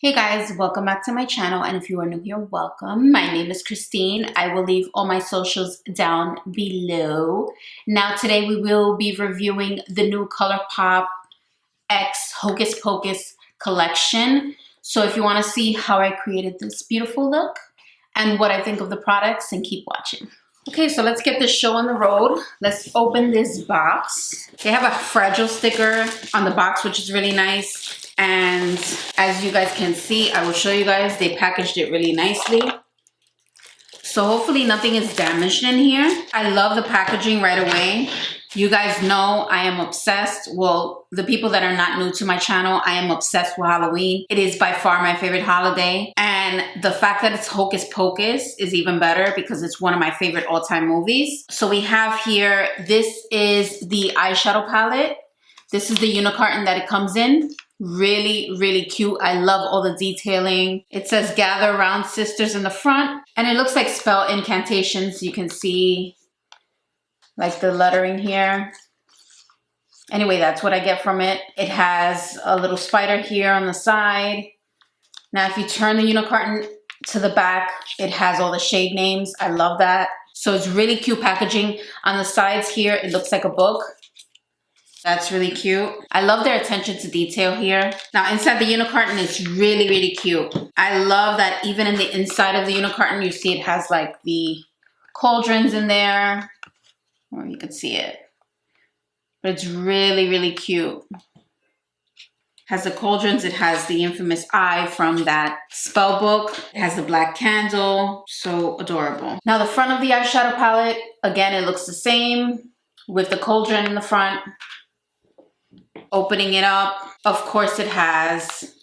Hey guys, welcome back to my channel, and if you are new here, welcome. My name is Christine. I will leave all my socials down below. Now today we will be reviewing the new Colourpop X Hocus Pocus collection. So if you want to see how I created this beautiful look and what I think of the products, then keep watching. Okay, so let's get this show on the road. Let's open this box. They have a fragile sticker on the box, which is really nice. And as you guys can see, I will show you guys, they packaged it really nicely. So hopefully nothing is damaged in here. I love the packaging right away. You guys know I am obsessed. Well, the people that are not new to my channel, I am obsessed with Halloween. It is by far my favorite holiday. And the fact that it's Hocus Pocus is even better because it's one of my favorite all-time movies. So we have here, this is the eyeshadow palette. This is the unicorn that it comes in. Really cute. I love all the detailing. It says gather around sisters in the front, and it looks like spell incantations. You can see like the lettering here. Anyway, that's what I get from it. It has a little spider here on the side. Now if you turn the unicorn to the back, it has all the shade names. I love that. So it's really cute packaging. On the sides here, it looks like a book. That's really cute. I love their attention to detail here. Now inside the unicorn, it's really cute. I love that even in the inside of the unicorn, you see it has like the cauldrons in there. Or you can see it. But it's really cute. Has the cauldrons, it has the infamous eye from that spell book. It has the black candle. So adorable. Now the front of the eyeshadow palette, again, it looks the same with the cauldron in the front. Opening it up, of course it has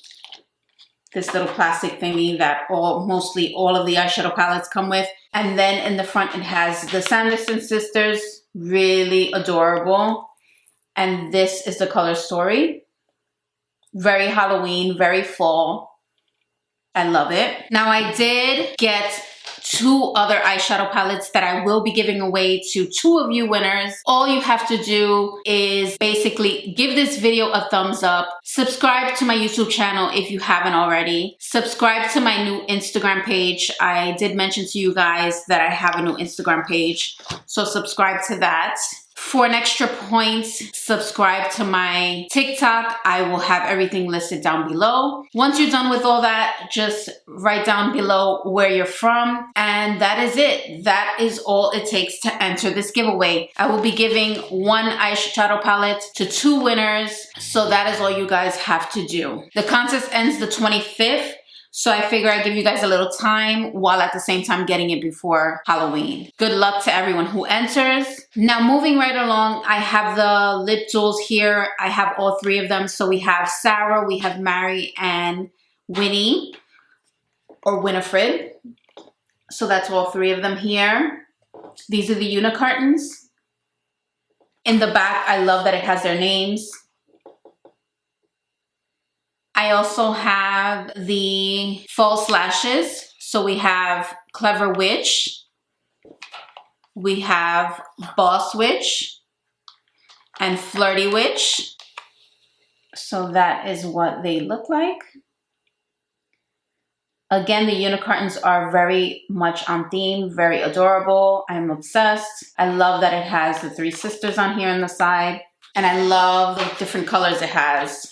this little plastic thingy that mostly all of the eyeshadow palettes come with. And then in the front it has the Sanderson sisters, really adorable. And this is the color story. Very Halloween, very fall. I love it. Now I did get 2 other eyeshadow palettes that I will be giving away to 2 of you winners. All you have to do is basically give this video a thumbs up, subscribe to my YouTube channel if you haven't already, subscribe to my new Instagram page. I did mention to you guys that I have a new Instagram page, so subscribe to that. For an extra point, subscribe to my TikTok. I will have everything listed down below. Once you're done with all that, just write down below where you're from. And that is it. That is all it takes to enter this giveaway. I will be giving 1 eyeshadow palette to 2 winners. So that is all you guys have to do. The contest ends the 25th. So I figure I'd give you guys a little time while at the same time getting it before Halloween. Good luck to everyone who enters. Now moving right along, I have the lip jewels here. I have all 3 of them. So we have Sarah, we have Mary, and Winnie, or Winifred. So that's all 3 of them here. These are the unicorns. In the back, I love that it has their names. I also have the false lashes. So we have Clever Witch. We have Boss Witch and Flirty Witch. So that is what they look like. Again, the unicorns are very much on theme, very adorable. I'm obsessed. I love that it has the 3 sisters on here on the side. And I love the different colors it has.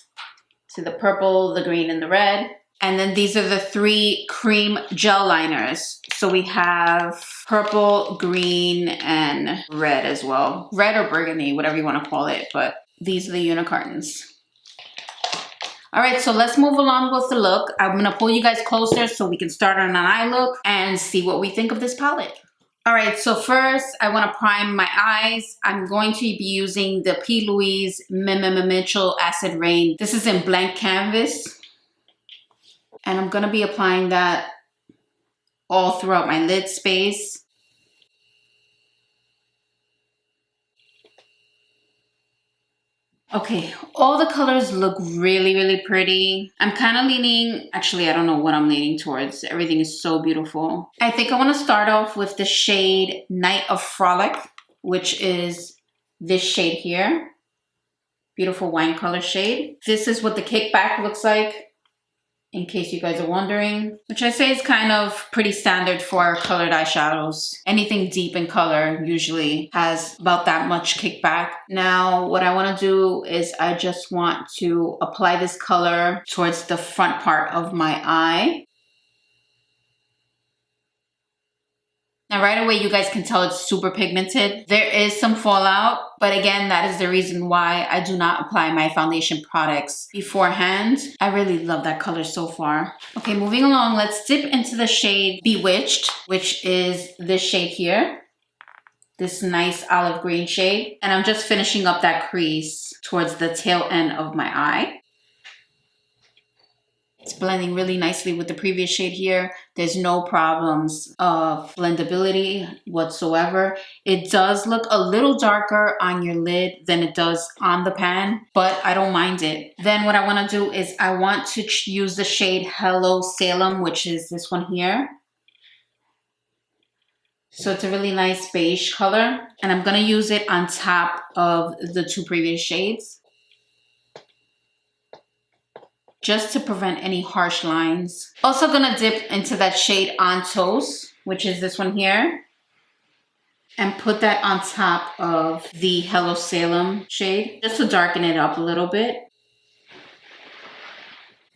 So the purple, the green, and the red. And then these are the 3 cream gel liners. So we have purple, green, and red as well. Red or burgundy, whatever you want to call it. But these are the unicorns. All right, so let's move along with the look. I'm going to pull you guys closer so we can start on an eye look and see what we think of this palette. All right, so first I want to prime my eyes. I'm going to be using the P. Louise Mitchell Acid Rain. This is in blank canvas. And I'm going to be applying that all throughout my lid space. Okay, all the colors look really pretty. I'm kind of leaning, actually, I don't know what I'm leaning towards. Everything is so beautiful. I think I want to start off with the shade Night of Frolic, which is this shade here. Beautiful wine color shade. This is what the kickback looks like. in case you guys are wondering, which I say is kind of pretty standard for colored eyeshadows. Anything deep in color usually has about that much kickback. Now, what I want to do is I just want to apply this color towards the front part of my eye. Now, right away, you guys can tell it's super pigmented. There is some fallout, but again, that is the reason why I do not apply my foundation products beforehand. I really love that color so far. Okay, moving along, let's dip into the shade Bewitched, which is this shade here. This nice olive green shade. And I'm just finishing up that crease towards the tail end of my eye. It's blending really nicely with the previous shade here. There's no problems of blendability whatsoever. It does look a little darker on your lid than it does on the pan, but I don't mind it. Then what I want to do is I want to use the shade Hello Salem, which is this one here. So it's a really nice beige color, and I'm going to use it on top of the two previous shades, just to prevent any harsh lines. Also gonna dip into that shade On Toast, which is this one here, and put that on top of the Hello Salem shade, just to darken it up a little bit.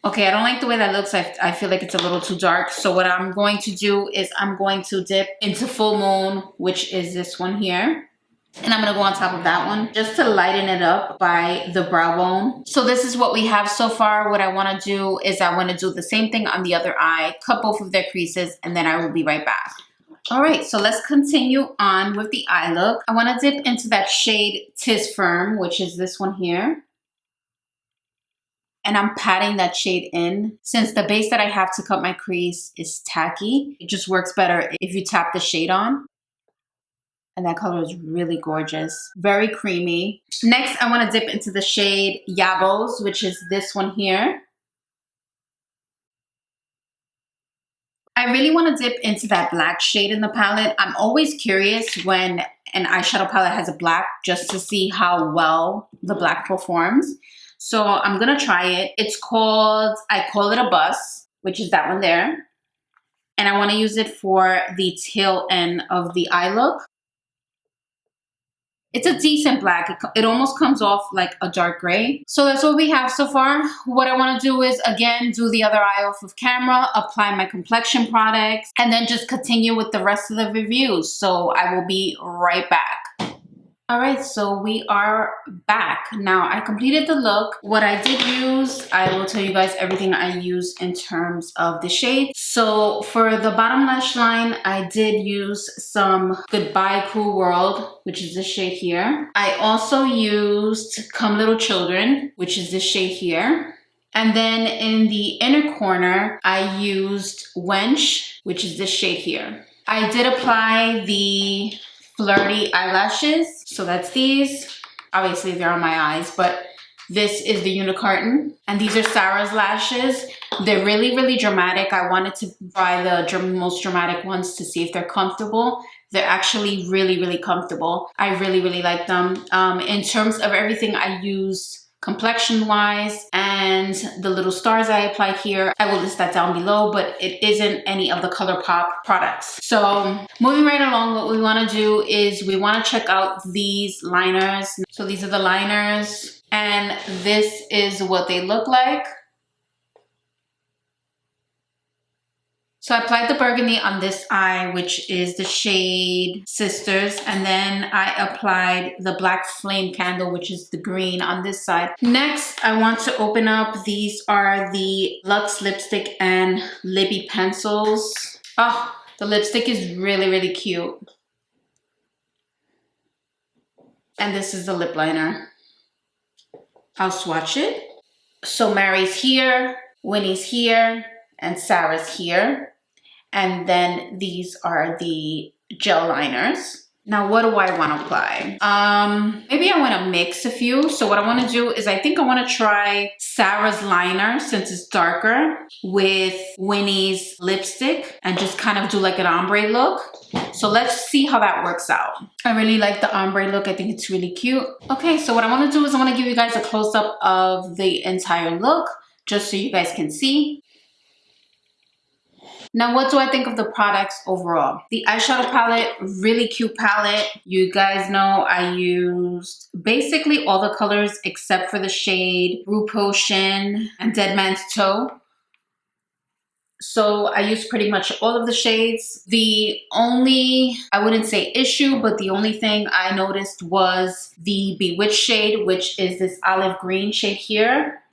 Okay, I don't like the way that looks. I feel like it's a little too dark. So what I'm going to do is I'm going to dip into Full Moon, which is this one here. And I'm going to go on top of that one just to lighten it up by the brow bone. So this is what we have so far. What I want to do is I want to do the same thing on the other eye, cut both of their creases, and then I will be right back. All right, so let's continue on with the eye look. I want to dip into that shade Tis Firm, which is this one here. And I'm patting that shade in. Since the base that I have to cut my crease is tacky, it just works better if you tap the shade on. And that color is really gorgeous. Very creamy. Next, I want to dip into the shade Yabos, which is this one here. I really want to dip into that black shade in the palette. I'm always curious when an eyeshadow palette has a black, just to see how well the black performs. So I'm going to try it. It's called, I Call It a Bus, which is that one there. And I want to use it for the tail end of the eye look. It's a decent black. It almost comes off like a dark gray. So that's what we have so far. What I want to do is, again, do the other eye off of camera, apply my complexion products, and then just continue with the rest of the reviews. So I will be right back. All right, so we are back. Now, I completed the look. What I did use, I will tell you guys everything I used in terms of the shade. So for the bottom lash line, I did use some Goodbye Cool World, which is this shade here. I also used Come Little Children, which is this shade here. And then in the inner corner, I used Wench, which is this shade here. I did apply the Flirty eyelashes. So that's these. Obviously they're on my eyes, but this is the Unicorn. And these are Sarah's lashes. They're really, really dramatic. I wanted to buy the most dramatic ones to see if they're comfortable. They're actually really, really comfortable. I really, really like them. In terms of everything I used complexion wise and the little stars I apply here, I will list that down below, but it isn't any of the Colourpop products. So moving right along, what we want to do is we want to check out these liners. So these are the liners, and this is what they look like. So I applied the burgundy on this eye, which is the shade Sisters. And then I applied the black flame candle, which is the green on this side. Next, I want to open up. These are the Luxe lipstick and Lippy pencils. Oh, the lipstick is really, really cute. And this is the lip liner. I'll swatch it. So Mary's here, Winnie's here, and Sarah's here. And then these are the gel liners. Now, what do I want to apply? Maybe I want to mix a few. So what I want to do is I think I want to try Sarah's liner, since it's darker, with Winnie's lipstick and just kind of do like an ombre look. So let's see how that works out. I really like the ombre look. I think it's really cute. Okay, so what I want to do is I want to give you guys a close-up of the entire look, just so you guys can see. Now, what do I think of the products overall? The eyeshadow palette, really cute palette. You guys know I used basically all the colors except for the shade Brew Potion and Dead Man's Toe. So I used pretty much all of the shades. The only, I wouldn't say issue, but the only thing I noticed was the Bewitched shade, which is this olive green shade here.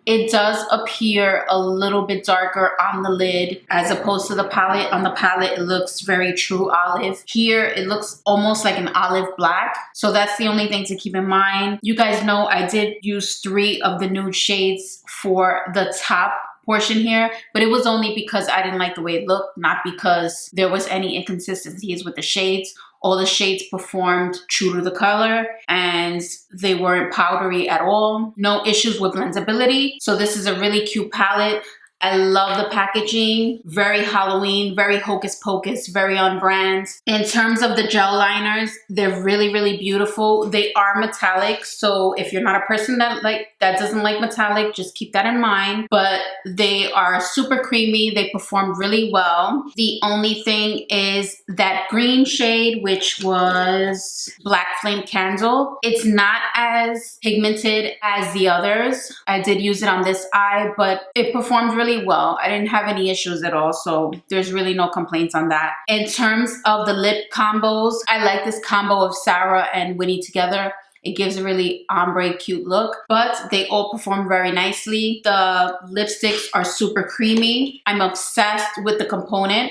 It does appear a little bit darker on the lid as opposed to the palette. On the palette, it looks very true olive. Here, it looks almost like an olive black. So that's the only thing to keep in mind. You guys know I did use 3 of the nude shades for the top portion here, but it was only because I didn't like the way it looked, not because there was any inconsistencies with the shades. All the shades performed true to the color and they weren't powdery at all. No issues with blendability. So this is a really cute palette. I love the packaging, very Halloween, very Hocus Pocus, very on brand. In terms of the gel liners, they're really, really beautiful. They are metallic, so if you're not a person that doesn't like metallic, just keep that in mind. But they are super creamy, they perform really well. The only thing is that green shade, which was Black Flame Candle. It's not as pigmented as the others. I did use it on this eye, but it performed really well. I didn't have any issues at all, so there's really no complaints on that. In terms of the lip combos, I like this combo of Sarah and Winnie together. It gives a really ombre cute look, but they all perform very nicely. The lipsticks are super creamy. I'm obsessed with the component.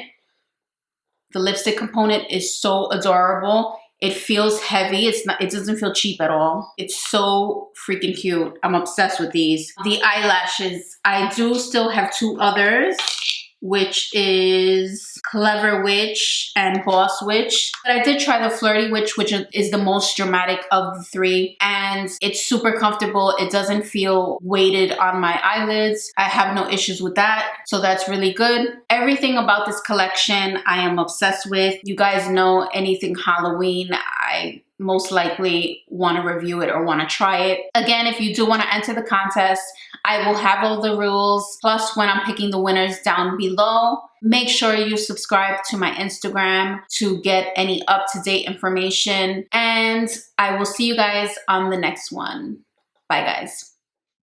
The lipstick component is so adorable. It feels heavy. It doesn't feel cheap at all. It's so freaking cute. I'm obsessed with these. The eyelashes, I do still have 2 others, which is Clever Witch and Boss Witch. But I did try the Flirty Witch, which is the most dramatic of the 3. And it's super comfortable. It doesn't feel weighted on my eyelids. I have no issues with that. So that's really good. Everything about this collection I am obsessed with. You guys know anything Halloween, I most likely want to review it or want to try it. Again, if you do want to enter the contest, I will have all the rules, plus when I'm picking the winners down below. Make sure you subscribe to my Instagram to get any up-to-date information. And I will see you guys on the next one. Bye, guys.